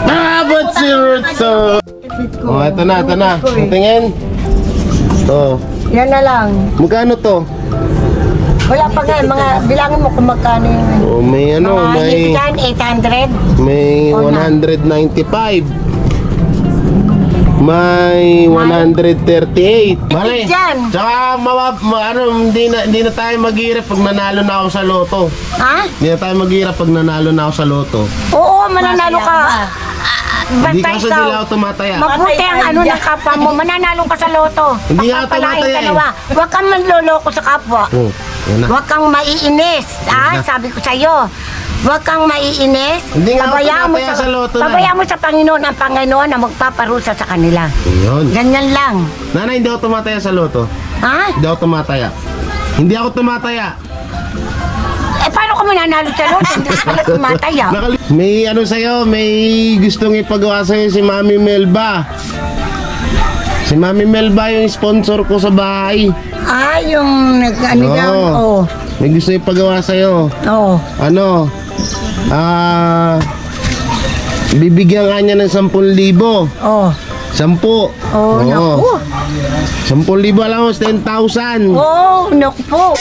Abot si Ruto. Oh, ito na, ito na. Tingin. Oh. Yan na lang. Magkano to? Wala pa nga, mga bilangin mo kung magkano yun. Oh, may ano, Mga may hinigitan, 800. may 195. May 138. Mali. Dyan. Tsaka hindi na tayo maghirap pag nanalo na ako sa loto. Ha? Hindi na tayo maghirap pag nanalo na ako sa loto. Oo, mananalo ka. Hindi Basta kasi ikaw, nila ako tumataya. mabuti ang ano ng kapwa mo, mananalo ka sa loto. Hindi nga Papapalain tumataya ka eh. nawa. Huwag kang manloloko sa kapwa. Oh, yan na. Huwag kang maiinis. Sabi ko sa'yo. Huwag kang maiinis. Hindi nga ako Pabayaan mo tumataya sa loto na. pabayaan mo sa Panginoon ang Panginoon na magpaparusa sa kanila. Yun. Ganyan lang. Nanay, hindi ako tumataya sa loto. Ha? Hindi ako tumataya. Hindi ako tumataya. Eh, paano ka mananalo sa loto? Hindi ka pala tumataya. May ano sa'yo, may gustong ipagawa sa'yo si Mami Melba. Si Mami Melba yung sponsor ko sa bahay. Yung ano yan? Oo. May gusto ipagawa sa'yo. Oo. Ano? Bibigyan ka niya ng 10,000. Oo. 10. Oh, naku. 10,000 alam mo, 10,000. Oh, naku po.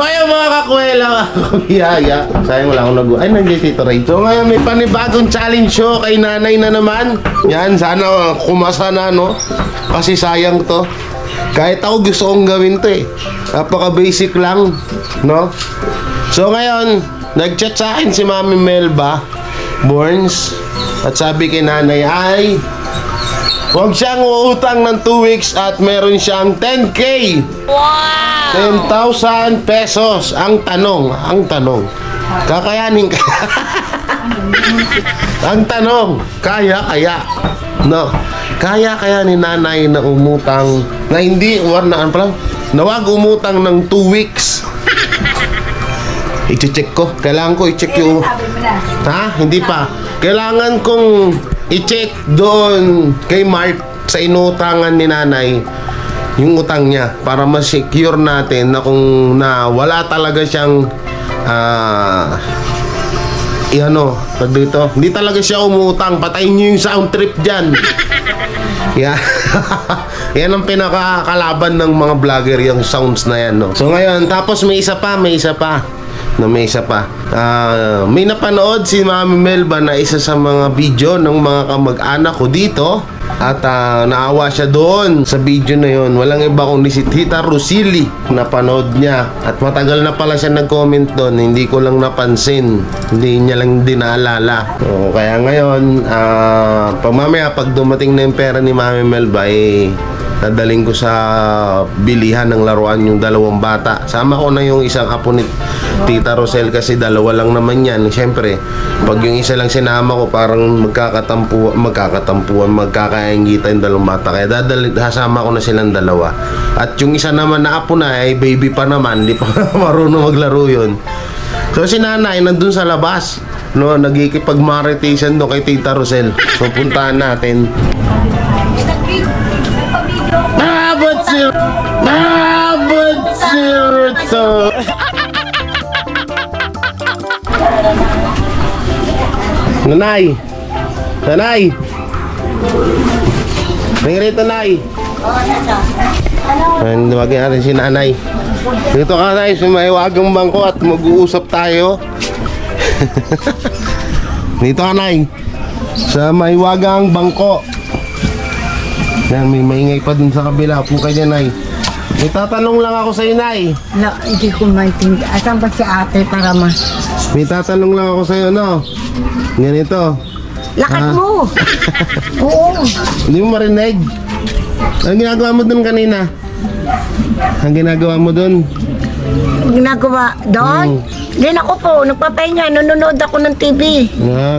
Kaya mga kakwela, biyaya. Sayang wala akong ay nandiyan Tito Ray. So ngayon may panibagong challenge show kay nanay na naman. Yan, sana kumasa na, no? Kasi sayang to. Kahit ako gusto kong gawin to eh. Napaka basic lang, no? So ngayon, nag-chat sa akin si Mami Melba Burns. At sabi kay nanay ay huwag siyang uutang ng 2 weeks at meron siyang 10K. Wow! 10,000 pesos. Ang tanong, kakayanin ka? Ang tanong, kaya? No. Kaya ni nanay na umutang, na hindi, na wag umutang ng 2 weeks. I-check ko. Kailangan ko i-check yung... Ha? Hindi pa. Kailangan kong i-check doon kay Mark sa inutangan ni nanay yung utang niya para ma-secure natin na kung wala talaga siyang pag dito, hindi talaga siya umutang. Patayin niyo yung sound trip dyan. Yeah. Yan ang pinakakalaban ng mga vlogger, yung sounds na yan, no? So ngayon, tapos may isa pa. May napanood si Mami Melba na isa sa mga video ng mga kamag-anak ko dito. At naawa siya doon sa video na yon. Walang iba kundi si Tita Rosili. Napanood niya. At matagal na pala siya nag-comment doon. Hindi ko lang napansin. Hindi niya lang dinaalala. So, kaya ngayon, pag dumating na yung pera ni Mami Melba, dadaling ko sa bilihan ng laruan yung 2 bata. Sama ko na yung isang apo ni Tita Rosel kasi 2 lang naman yan. Siyempre, pag yung isa lang sinama ko, parang magkakaingitan yung 2 bata. Kaya hasama ko na silang 2. At yung isa naman na apo na, ay baby pa naman, hindi pa marunong maglaro yun. So si nanay nandun sa labas, no, nagkikipag-maritation doon kay Tita Rosel. So puntahan natin. Abot si Ruto. Nanay. Rito, Nay. Tawagin natin si nanay. Dito ka tayo sa maiwagang bangko at mag-uusap tayo. Dito ka, Nay. Sa maiwagang bangko. Yan, may maingay pa dun sa kabila. Po kayo, Nay. May tatanong lang ako sa iyo, Nay. Hindi ko maintindihan. Asan ba si ate para May tatanong lang ako sa iyo, no? Ganito. Lakas mo! Oo. Hindi mo marinig? Anong ginagawa mo dun kanina? Ang ginagawa mo dun? Ginagawa doon? Din ako po, nagpapahinga, nanonood ako ng TV.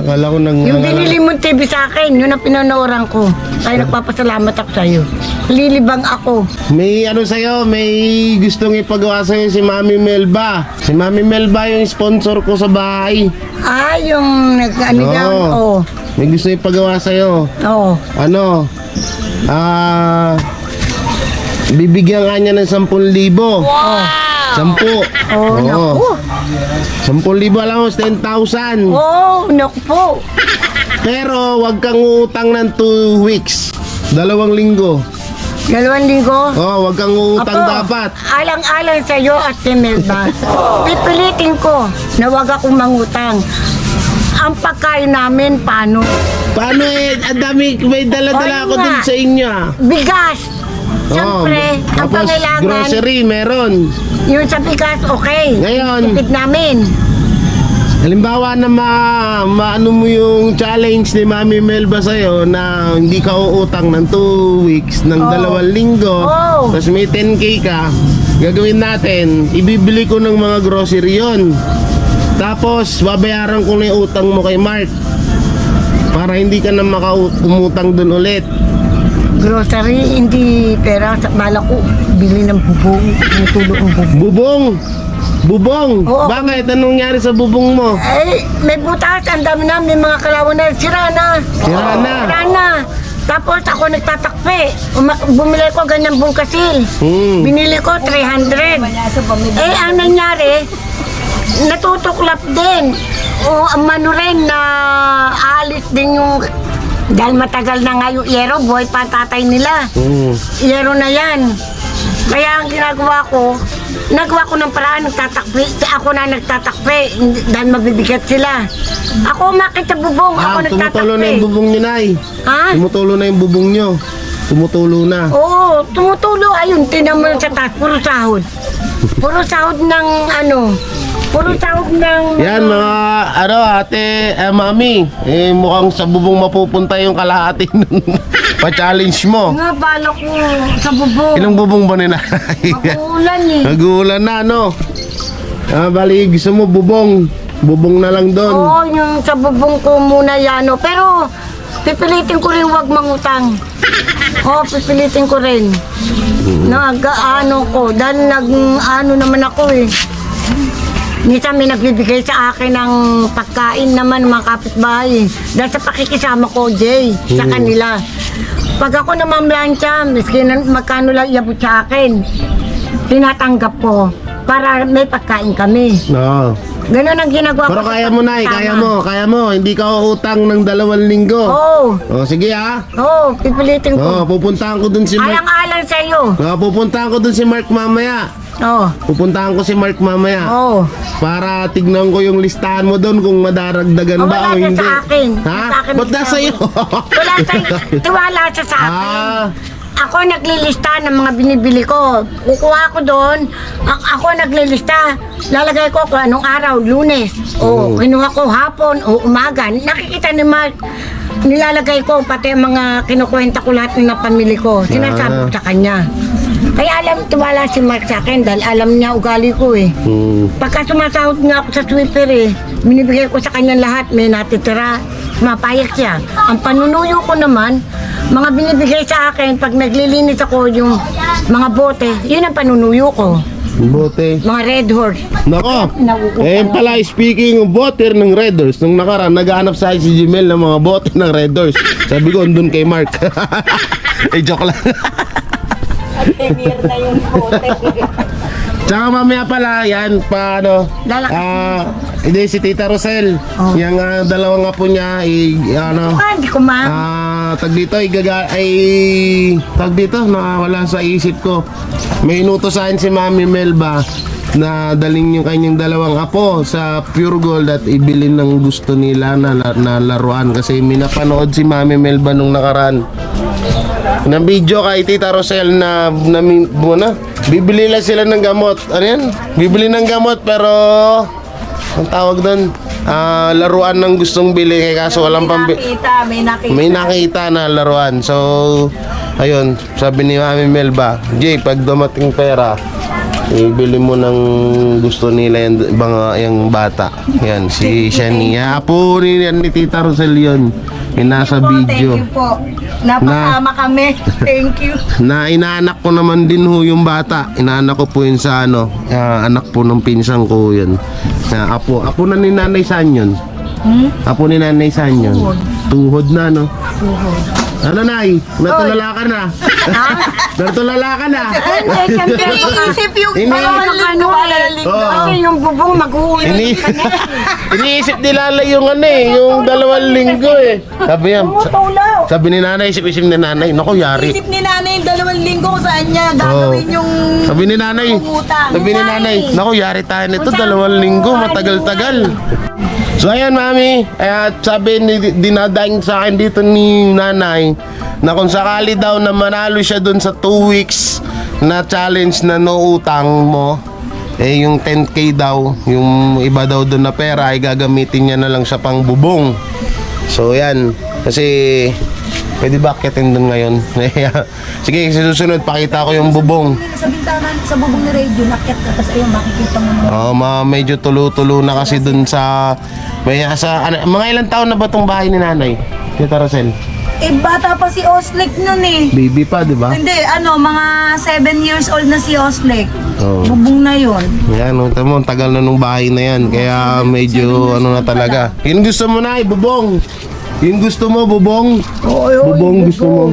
Kala ko Yung binili mong TV sa akin, yun ang pinonooran ko. Kaya nagpapasalamat ako sa'yo. Lilibang ako. May sa'yo, may gustong ipagawa sa'yo si Mami Melba. Si Mami Melba yung sponsor ko sa bahay. Yung nag-ano yan? may gusto ipagawa sa'yo. Oo. Ano? Bibigyan ka niya ng 10,000. Oh. 10. Oh, naku. 10,000 alam mo, 10,000. Oh, naku po. Pero wag kang utang ng 2 weeks. 2 linggo. 2 linggo. Oh, wag kang utang Apo, dapat. alang-alang sa'yo at kay Melba. Pipilitin ko na wag akong mangutang. Ang pagkain namin, paano? Paano ang dami, may dala-dala Ayun ako nga. dun sa inyo. Bigas. Siyempre, ang tapos pangailangan, grocery, meron. yung sa bigas, okay. Ngayon. Tipid namin. Halimbawa na maano mo yung challenge ni Mami Melba sa'yo na hindi ka uutang ng 2 weeks, ng 2 linggo, Oh. tapos may 10K ka, gagawin natin, ibibili ko ng mga grocery yon. Tapos, babayaran ko na yung utang mo kay Mark para hindi ka na umutang dun ulit. Grocery, hindi pera. Bala ko, bili ng bubong. Tumutulong ang bubong. Bubong! Bubong! Oo. Bakit? Anong nangyari sa bubong mo? Eh, may butas. Ang dami na. May mga kalawan na. Sira na. Sira na. Sira na. Tapos ako nagtatakpe. Bumili ko ganyang bungkasil. Binili ko 300. Eh, ang nangyari, natutuklap din. O, ang mano rin na alis din yung... Dahil matagal na nga yung yero, buhay pa ang tatay nila. Yero na yan. Kaya ang ginagawa ko ng paraan, nagtatakpe. Ako na nagtatakpe dahil mabibigat sila. Ako umakit sa bubong, ako Tumutulo nagtatakpe. na yung bubong nyo, Nay. Ha? Tumutulo na yung bubong nyo. Tumutulo na. Oo, tumutulo. Ayun, tinan mo sa taas, puro sahod. Puro sahod ng ano, puro sahod ng... Yan mga ate, mami, mukhang sa bubong mapupunta yung kalahati nun. Pa-challenge mo. Nga, bala ko sa bubong. Ilang bubong ba nila? Magulan eh. Nag-uulan na, no? Bali, gusto mo bubong. Bubong na lang doon. Oo, yung sa bubong ko muna yan. Oh. Pero, pipilitin ko rin huwag mangutang. Oo, pipilitin ko rin. Nag-ano ko, dahil nag-ano naman ako eh. Minsan may nagbibigay sa akin ng pagkain naman mga kapitbahay. Dahil sa pakikisama ko, Jay, sa kanila. Pag ako namamlansya, miski magkano lang iabot sa akin, tinatanggap ko para may pagkain kami. No. Ganun ang ginagawa Pero ko. sa kaya mo, Nay, pakikisama. kaya mo. Hindi ka uutang ng 2 linggo. Oo. O, sige ha. Oo, pipilitin ko. Pupuntahan ko dun si Mark. Alang-alang sa iyo. Pupuntahan ko dun si Mark mamaya. Oo. Pupuntahan ko si Mark mamaya. Oo. Para tignan ko yung listahan mo doon kung madaragdagan ba Wala o siya hindi. sa akin. Ha? Sa akin Ba't sa nasa iyo? Wala sa tiwala siya sa akin. Ah, Ako naglilista ng mga binibili ko. Kukuha ko doon. Ako naglilista. Lalagay ko kung anong araw, Lunes. O kinuha ko hapon o umaga. Nakikita ni Mark. Nilalagay ko pati ang mga kinukwenta ko lahat ng pamilya ko. Sinasabi ko sa kanya. Kaya tiwala si Mark sa akin dahil alam niya ugali ko eh. Pagka sumasahod nga ako sa sweeper eh, binibigay ko sa kanya lahat, may natitira, mapayag siya. Ang panunuyo ko naman, mga binibigay sa akin, pag naglilinis ako yung mga bote, yun ang panunuyo ko. bote. Mga Red Horse. Nako. Pala, speaking of bote ng Red Horse, nung nakaraan, naghahanap sa akin si Jimel ng mga bote ng Red Horse. Sabi ko, andun kay Mark. Joke lang. na yung bote. Tsaka mamaya pala, yan, paano? Hindi, si Tita Rosel. Oh. Yung dalawang apo niya, Hindi ko ma. tag dito, tag dito, nakawala sa isip ko. May inutos sa akin si Mami Melba na daling yung kanyang dalawang apo sa Pure Gold at ibilin ng gusto nila na laruan. Kasi may napanood si Mami Melba nung nakaraan na video kay Tita Rosel na bibili lang sila ng gamot. Ano yan? Bibili ng gamot pero ang tawag doon, laruan ng gustong bili kaya kaso walang may nakita na laruan. So, ayun, sabi ni Mami Melba, Jay, pag dumating pera, ibili mo ng gusto nila yung bata. Yan, si Shania. Apo ni Tita Rosel yun. Yung nasa video. Thank you po. Napasama kami. Thank you. Na inaanak ko naman din ho yung bata. Inaanak ko po yun sa anak po ng pinsang ko yun. Apo na ni Nanay San yun. Apo ni Nanay San yun. Tuhod na, no? Ano, Nay? Natulala ka na. Ha? Natulala ka na. Hindi, siyempre. Iniisip yung Ini- Ano eh. Oo. Kasi yung bubong mag-uwi. Iniisip ni Lala yung ano eh, yung 2 linggo eh. Sabi niya, Tulaw. sabi ni Nanay, isip-isip ni Nanay, naku, yari. Isip ni nanay yung 2 linggo kung saan niya gagawin yung... Sabi ni Nanay, Umutang. sabi ni Nanay, naku, yari tayo nito, 2 linggo, matagal-tagal. So ayan, Mami, at sabi ni dinadaing sa akin dito ni Nanay na kung sakali daw na manalo siya dun sa 2 weeks na challenge na no utang mo, eh yung 10k daw, yung iba daw dun na pera ay gagamitin niya na lang sa pang bubong. So yan, kasi pwede ba akitin dun ngayon? Sige, sa susunod pakita ko yung bubong. Sa bintana, sa bubong ni radio, nakit ka kasi ayun, makikita mo. Medyo tulo-tulo na kasi dun sa mga ilang taon na ba tong bahay ni Nanay? Tita Rosel? Eh, bata pa si Oslek nun eh. Baby pa, di ba? Hindi, mga 7 years old na si Oslek. Oo. Bubong na yun. Yan, ang tagal na nung bahay na yan. Kaya medyo ano na talaga. Yun gusto mo na, bubong. Yung gusto mo, bubong. Bubong gusto mo.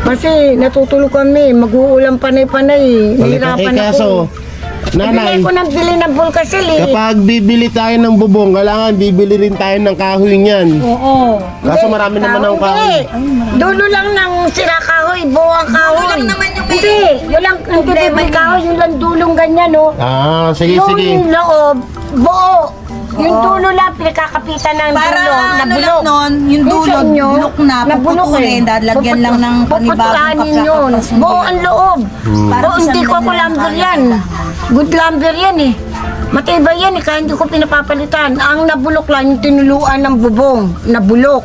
Kasi natutulog kami, mag-uulang panay-panay. Nahirapan kaso, ako. Nanay, Bili ko nang bili ng bulkasil eh. kapag bibili tayo ng bubong, kailangan bibili rin tayo ng kahoy niyan. Oo. Kaso marami naman ang kahoy. Hindi. Dulo lang ng sira kahoy, buo ang kahoy. lang naman yung may- Hindi. Yun lang, hindi may kahoy, yun lang dulong ganyan, no? Sige, sige. Yung loob, buo. Yung dulo lang, pinakakapitan ng Para dulo, na ano bulok. lang nun, yung Sa dulo, inyo, bulok na, bulok puputulin, dadalagyan lang ng panibagong Puputulanin yun. pagkakapas. Buo ang loob. Para Buo, hindi isang ko ganyan lumber kaya yan. Good lumber yan eh. Matibay yan eh, kaya hindi ko pinapapalitan. Ang nabulok lang, yung tinuluan ng bubong, nabulok.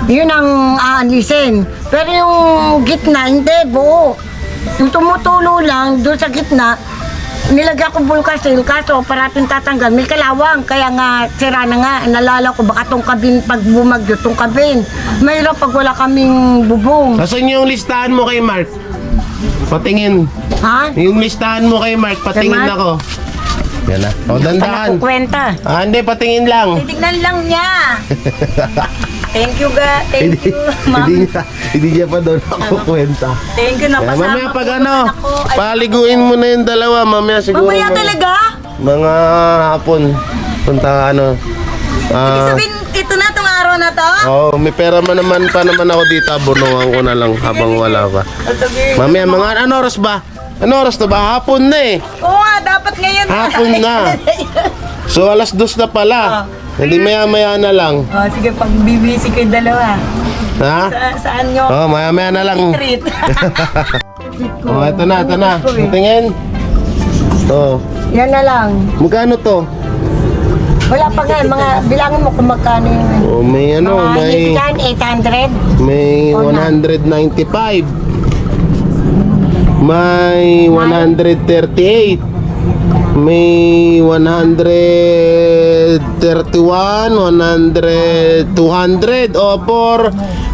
Yun ang aalisin. Pero yung gitna, hindi, buo. Yung tumutulo lang, doon sa gitna, nilagyan ko bulkasil, kaso parating tatanggal, may kalawang, kaya nga sira na nga, nalala ko baka tong kabin, pag bumagyo tong kabin. Mayroon pag wala kaming bubong. Nasaan yung listahan mo kay Mark? Patingin. Ha? Yung listahan mo kay Mark, patingin Kay Mark? ako. Yan na. O, dandahan. Kwenta. Hindi, patingin lang. Titignan lang niya. Thank you, thank you, ma'am. Hindi niya pa doon ako kwenta. Thank you, Kaya napasama mamaya pag ko ano, naman ako. Ay, paliguin mo na yung dalawa, mamaya siguro. mamaya talaga? Mga hapon. Punta ano. Sabihin, ito na tong araw na to? May pera naman ako dito, abunungan ko na lang habang wala pa. Mamaya mga ano oras ba? Ano oras na ba? Hapon na eh. Oo nga, dapat ngayon. Hapon na. So alas 2 na pala. Hindi maya-maya na lang. Sige, pag bibisi kayo dalawa. Ha? Saan nyo? Maya-maya na lang. Treat. Ito na, ito na. Tingin. Yan na lang. Magkano to? Wala pa nga, mga bilangin mo kung magkano yun. May ano, Mga may hinigitan, 800. may 195. May 138. May 131, 200 o for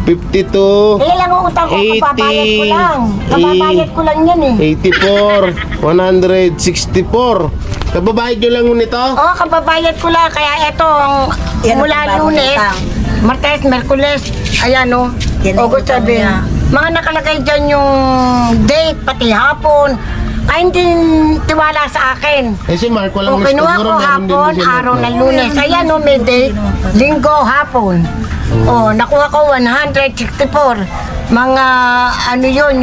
52. Lang ang utang ko, 80, kapabayad ko lang. Kapabayad ko lang yan eh. 84, 164. Kababayad nyo lang nito? Oo, kapabayad ko lang. Kaya ito, Yan ang mula bagong Lunes, utang. Martes, Merkules, ayan o, Yan ang August utang 7. niya. Mga nakalagay dyan yung date, pati hapon. Ay, hindi tiwala sa akin. Si Mark, O, walang kinuha siguro ko meron din hapon, si Mark, araw no? ng Lunes. Ayan o, may date, linggo, hapon. O, nakuha ko 164. Mga, ano yun,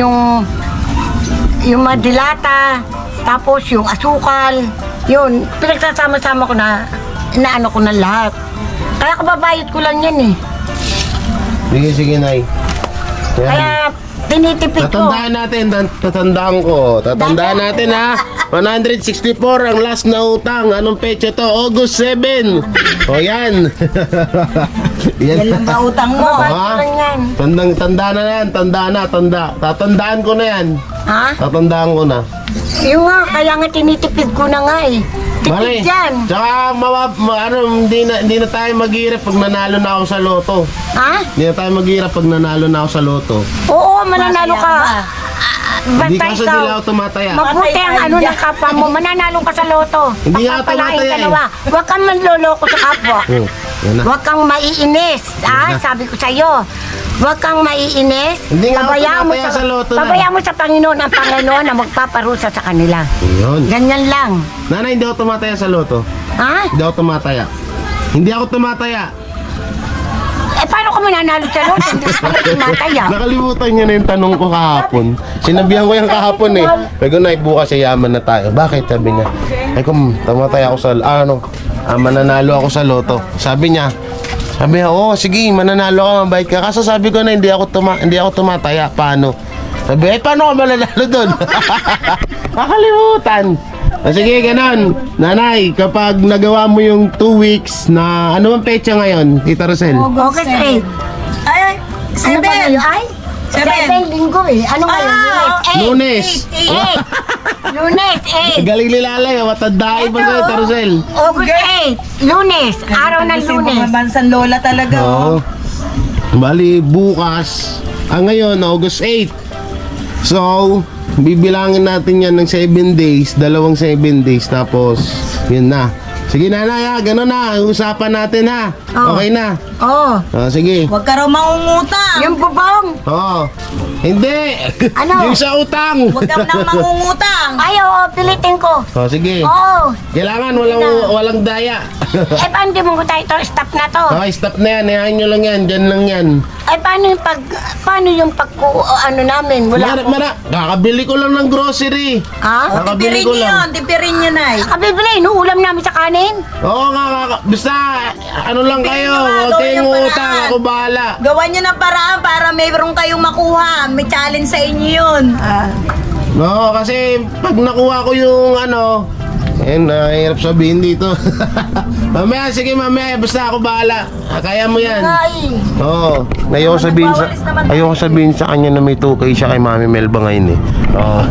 yung madilata, tapos yung asukal, yun, pinagsasama-sama ko na, inaano ko na lahat. Kaya kababayad ko lang yan eh. Sige, sige, Nay. Yan. Kaya tinitipid ko. Tatandaan natin ha. 164 ang last na utang. Anong petsa to? August 7. O yan. Yan lang ba utang mo? Kababayad ko Ha? lang yan. Tanda na yan. Tanda. Tatandaan ko na yan. Ha? Tatandaan ko na. Yung nga, kaya nga tinitipid ko na nga eh. Tipid yan. Tsaka hindi na tayo maghirap pag nanalo na ako sa loto. Ha? Hindi na tayo maghirap pag nanalo na ako sa loto. Oo, mananalo ka. Masaya Hindi Basta kasi ikaw. nila ako tumataya. Mabuti ang ano ng kapwa mo, mananalo ka sa loto. Hindi nga Papapalain tumataya ka eh. nawa. Huwag kang manloloko sa kapwa. Yan na. Huwag kang maiinis. Yan na. Sabi ko sa'yo. Huwag kang maiinis. Hindi nga ako Pabayaan tumataya sa loto na. pabayaan mo sa Panginoon ang Panginoon na magpaparusa sa kanila. Yun. Ganyan lang. Nanay, hindi ako tumataya sa loto. Ha? Hindi ako tumataya. Hindi ako tumataya. Eh, paano ka mananalo sa loto? Hindi ka na tumataya. Nakalimutan niya na yung tanong ko kahapon. Sinabihan ko yung kahapon eh. Sabi ko, Nay, bukas yaman na tayo. Bakit? Sabi niya. Ay ko, tumataya ako sa, mananalo ako sa loto. Sabi niya, oo, sige, mananalo ka, mabait ka. Kaso sabi ko na, hindi ako tumataya. Paano? Sabi, paano ka mananalo doon? Nakalimutan. Sige, ganon. Nanay, kapag nagawa mo yung 2 weeks na, ano bang petsa ngayon, Tita Rosel? August 8. Ay, Ano ba ngayon? Ay? 7 linggo eh. Ano ngayon? Lunes. 8. Lunes 8. Galing nilalay, matandaan pa sa'yo, Tita Rosel. August 8. Lunes. Araw ng Kasi Lunes. mga bansang lola talaga. Oo. Bali, bukas, ngayon, August 8. So, bibilangin natin yan ng 7 days, dalawang 7 days, tapos, yun na. Sige, nanay ha, gano'n na, usapan natin ha. Oo. Okay na. Oo. Sige. Huwag ka raw mangungutang. Yung bubong. Oo. Hindi. Ano? Yung sa utang. Huwag ka nang mangungutang. Ay, oo, pilitin ko. Sige. Oo. Kailangan walang daya. Eh, paano di mo ko tayo ito? Stop na to. Okay, stop na yan. Ihain nyo lang yan. Dyan lang yan. Ay, paano yung ano namin? Wala akong... Kakabili ko lang ng grocery. Ha? Kakabili Tipirin ko niyo lang. yun, tipirin niyo na. Kabibili, no? Ulam namin sa kanin. Oo nga, basta ano lang kayo, huwag kayong Gawin ng utang, paraan. ako bahala. Gawan niyo ng paraan para mayroon kayong makuha. May challenge sa inyo yun. Oo, kasi pag nakuha ko yung ano, nahihirap sabihin dito. Mamaya, sige mamaya, basta ako bahala. Kaya mo yan. Ay. Oo, ayoko sabihin sa kanya na may 2K siya kay Mami Melba ngayon eh. Oo.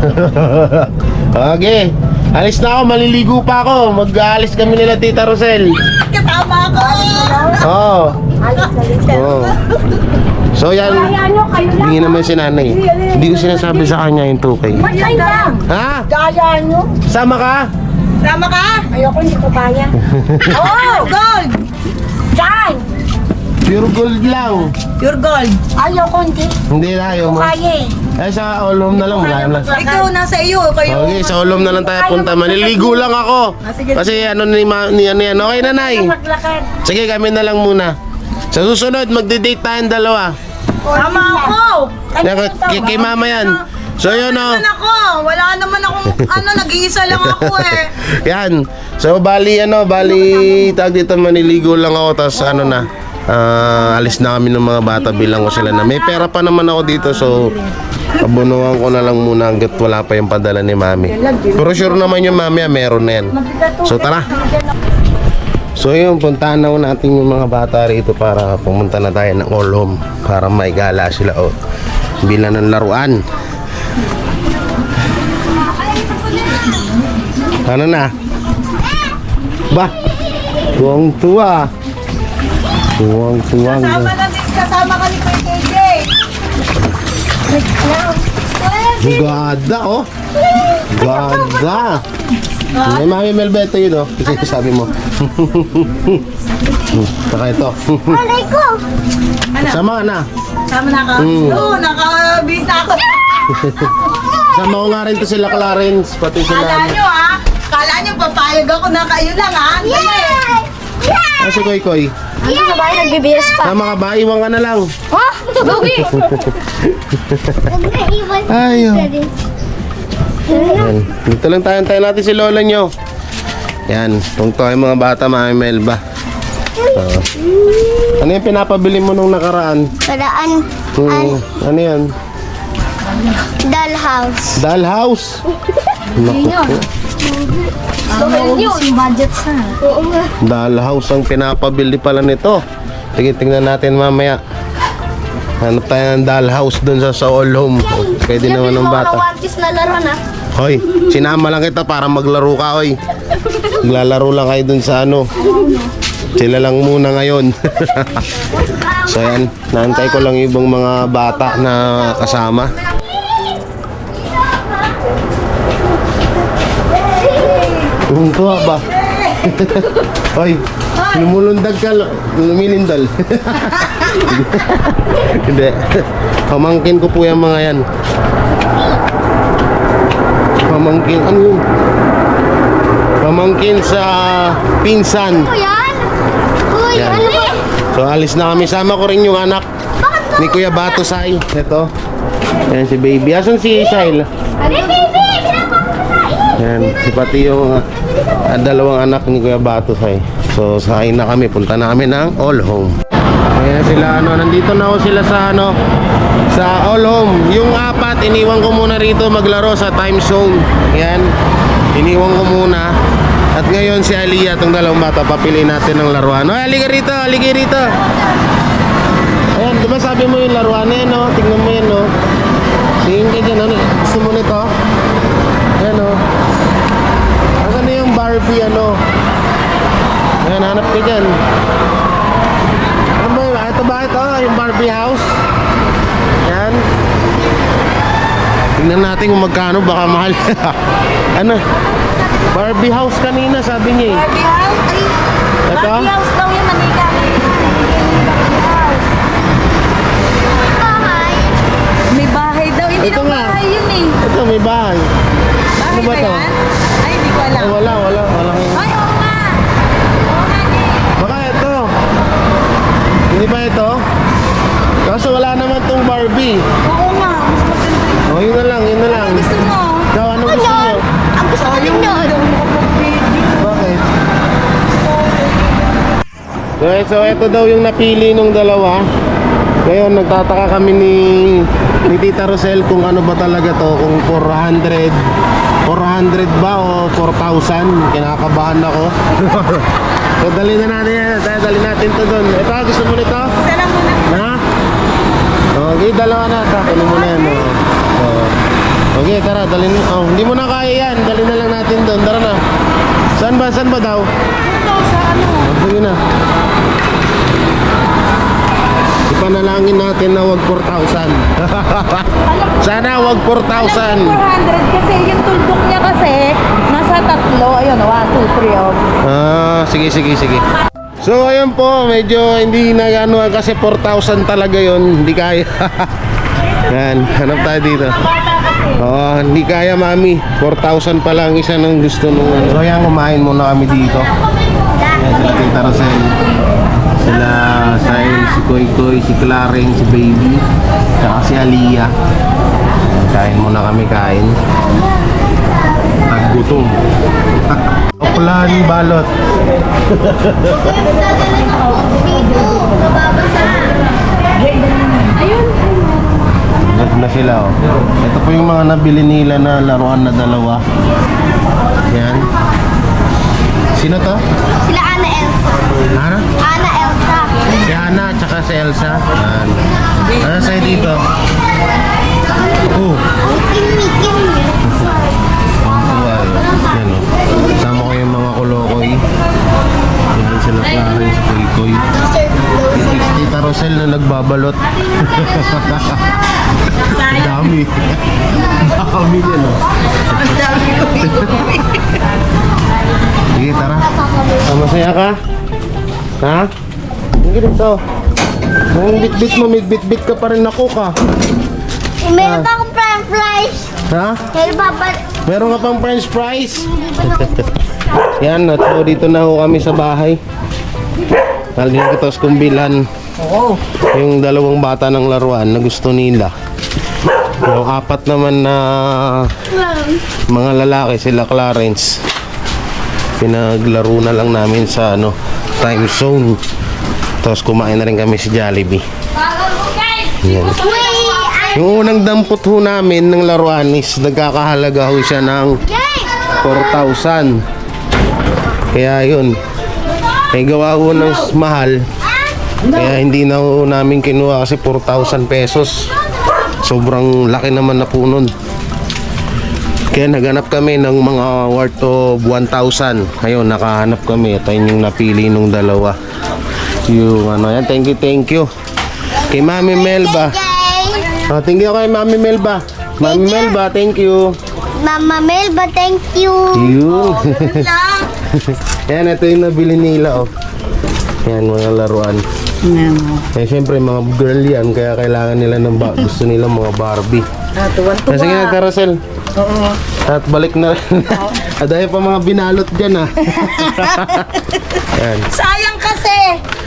Okay, alis na ako, maliligo pa ako. Mag-aalis kami nila Tita Rosel. Kasama ako. Oo. Oo. So yan, Kaya nyo, kayo lang. hindi naman si nanay. Hindi ko sinasabi sa kanya yung 2K. Kayo lang. Ha? Kaya nyo. Sama ka? Sama ka? Ayoko, hindi ko kaya. Oh, gold. Saan? Pure gold lang. Pure gold. Ayoko, hindi. Hindi na, ayaw mo. Kaya eh. Sa Olom na lang, wala lang. Ikaw nasa iyo. Kayo. Okay, sa Olom na lang tayo punta. Maniligo lang ako. Kasi ano ni ano yan. Okay, nanay. Maglakad. Sige, kami na lang muna. Sa susunod, magde-date tayong dalawa. Sama ako. Kay mama yan. So yun o. Naman ako. Wala naman akong nag-iisa lang ako eh. Yan. So bali tag dito maniligo lang ako tapos ano na. Alis na kami ng mga bata bilang ko sila na. May pera pa naman ako dito so abunuhan ko na lang muna hanggat wala pa yung padala ni mami. Pero sure naman yung mami meron na yan. So tara. So yun, puntahan na natin yung mga bata rito para pumunta na tayo ng Olom para may gala sila o bilang ng laruan. Ano na? Ba? Tuwang-tuwa. Tuwang-tuwang. Kasama ka ni Kuya KJ. Ganda oh. Ganda. May Mami Melbeto yun oh. Kasi sabi mo. Saka ito. Alay ko. Sama ka na. Sama na ka? Oo, nakabisa ako. Sama ko nga rin to sila Clarence. Pati Kala sila. nyo ha? Kala nyo papayag ako na kayo lang ha? Ah, si Koy Koy. Ano sa bahay, nagbibiyas pa. Sama ka ba? Iwan ka na lang. Ha? Lugi. Ayaw. Yan. Dito lang tayo natin si lola nyo. Yan. Tungto yung mga bata, Mami Melba. Ano yung pinapabili mo nung nakaraan? Paraan, Ano yan? dollhouse. Dollhouse? Naku po. Yung budget sa. Oo nga. Dollhouse ang pinapabili pala nito. Sige, tingnan natin mamaya. Hanap tayo ng dollhouse dun sa Olom. Pwede naman ng bata. One-piece na laro na. Hoy, sinama lang kita para maglaro ka, hoy. Maglalaro lang kayo dun sa ano. Sila lang muna ngayon. So yan, naantay ko lang yung ibang mga bata na kasama. Tuwa ba? Hoy, lumulundag ka, lumilindol. Hindi. Pamangkin ko po yung mga yan. Pamangkin, ano yun? Pamangkin sa pinsan. Yan. Uy, Yan. ano ba? So alis na kami. Sama ko rin yung anak ni Kuya Batosay. Ito. Yan si baby. Asan si Shail? Ano, baby? Pinapakakain. Yan. Si pati yung dalawang anak ni Kuya Batosay. So sain na kami. Punta na kami ng All Home. Ayan sila, nandito na ako sila sa sa All Home. Yung apat, iniwan ko muna rito maglaro sa time zone. Yan. Iniwan ko muna. At ngayon si Aliyah, itong dalawang bata, papili natin ng laruan. Hoy, halika rito, halika rito. Ayan, diba sabi mo yung laruan na yan, no? Tingnan mo yan, no? Tingin ka dyan, ano? Gusto mo nito? Ayan, no? Ano na yung Barbie, ano? Ayan, hanap ka dyan. Ano ba yun? Ito ba ito? Yung Barbie house? Ayan. Tingnan natin kung magkano, baka mahal. Ano? Barbie house kanina, sabi niya eh. Barbie house? Ay, Ito? Barbie house daw yung manika. Bahay. May bahay daw. Hindi Ito daw nga. bahay yun eh. Ito, may bahay. Bahay Ano ba to? yan? Ay, hindi ko alam. Ay, wala. Ay, oo nga. Oo nga eh. Baka ito. Hindi ba ito? Kaso wala naman tong Barbie. Oo nga. Mas maganda yun. Oh, yun na lang, yun na lang. Ano gusto mo? Ikaw, ano gusto nyo? Ang gusto ko din yun. Bakit? So ito daw yung napili nung dalawa. Ngayon, nagtataka kami ni Tita Rosel kung ano ba talaga to. Kung 400 ba o 4,000. Kinakabahan ako. So dali na natin yan. Dali natin to doon. Ito, gusto mo nito? Dala mo na. Ha? Okay, dalawa na. Kunin mo na yan. Okay, tara, dalhin. Oh, hindi mo na kaya yan. Dali na lang natin doon. Tara na. Saan ba daw? Ito sa ano? Sige na. Ipanalangin natin na wag 4,000. Sana wag 4,000. 400 kasi yung tuldok niya kasi nasa tatlo. Ayun, 1, 2, 3 oh. Sige. So ayun po, medyo hindi na ano kasi 4,000 talaga yon, hindi kaya. Yan, hanap tayo dito. Oo, hindi kaya mami. 4,000 pa lang isa ng gusto nung ano. So yan, kumain muna kami dito. Yan, sila Tita Rosel. Sila Sail, si Koy Koy, si Clarence, si Baby, saka si Aliyah. Kain muna kami, kain. Taggutom. Oplan balot. Ayun na sila, oh. Ito po yung mga nabili nila na laruan na dalawa. Yan. Sino to? Sila Ana Elsa. Ana? Ana Elsa. Si Ana at saka si Elsa. Yan. Ano sa'yo dito? Oh. Mikim. Ang tuwa yun. Yan, oh. Kasama ko yung mga kulokoy. Yan sila Clarence, Koy Koy. Tita Rosel na nagbabalot. Ang dami. Dami yan, oh. Ang dami ko. Sige, tara. Masaya ka? Ha? Sige dito. Ang bit-bit mo, may bit-bit ka pa rin ako ka. Meron pa akong french fries. Ha? Meron pa ba? Meron ka pang french fries? Yan, at so dito na ako kami sa bahay. Nalagyan ko tos kumbilan. Oo. Yung dalawang bata ng laruan na gusto nila. Yung apat naman na mga lalaki, sila Clarence. Pinaglaro na lang namin sa time zone. Tapos kumain na rin kami sa Jollibee. Yan. Yung unang dampot ho namin ng laruan is nagkakahalaga ho siya ng 4,000. Kaya yun, may gawa ho ng mahal. Kaya hindi na ho namin kinuha kasi 4,000 pesos. Sobrang laki naman na po nun. Kaya naghanap kami ng mga worth of 1,000. Ayun, nakahanap kami. Ito yung napili nung dalawa. Yung yan, thank you. Kay Mami Melba. Thank you kay Mami Melba. Mami Melba, thank you. Mama Melba, thank you. Yun. Yan, ito yung nabili nila, oh. Yan, mga laruan. Eh, syempre, mga girl yan, kaya kailangan nila ng gusto nila mga Barbie. Tuwan-tuwa. Sige na, Carosel. Oo. At balik na rin. At dahil pa mga binalot dyan, ah. Yan. Sayang kasi.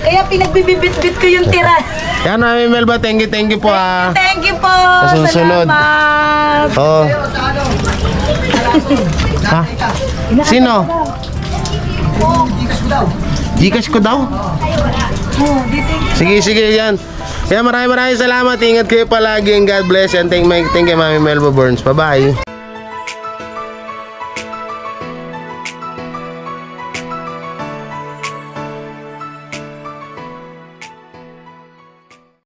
Kaya pinagbibibit-bit ko yung tira. Yan, Mami Melba, thank you po, ah. Thank you po. Sa susunod. Salamat. Oo. Ha? Sino? Gcash ko daw? Sige, yan. Kaya maraming salamat. Ingat kayo palagi and God bless. And thank you, Mami Melba Burns. Bye-bye.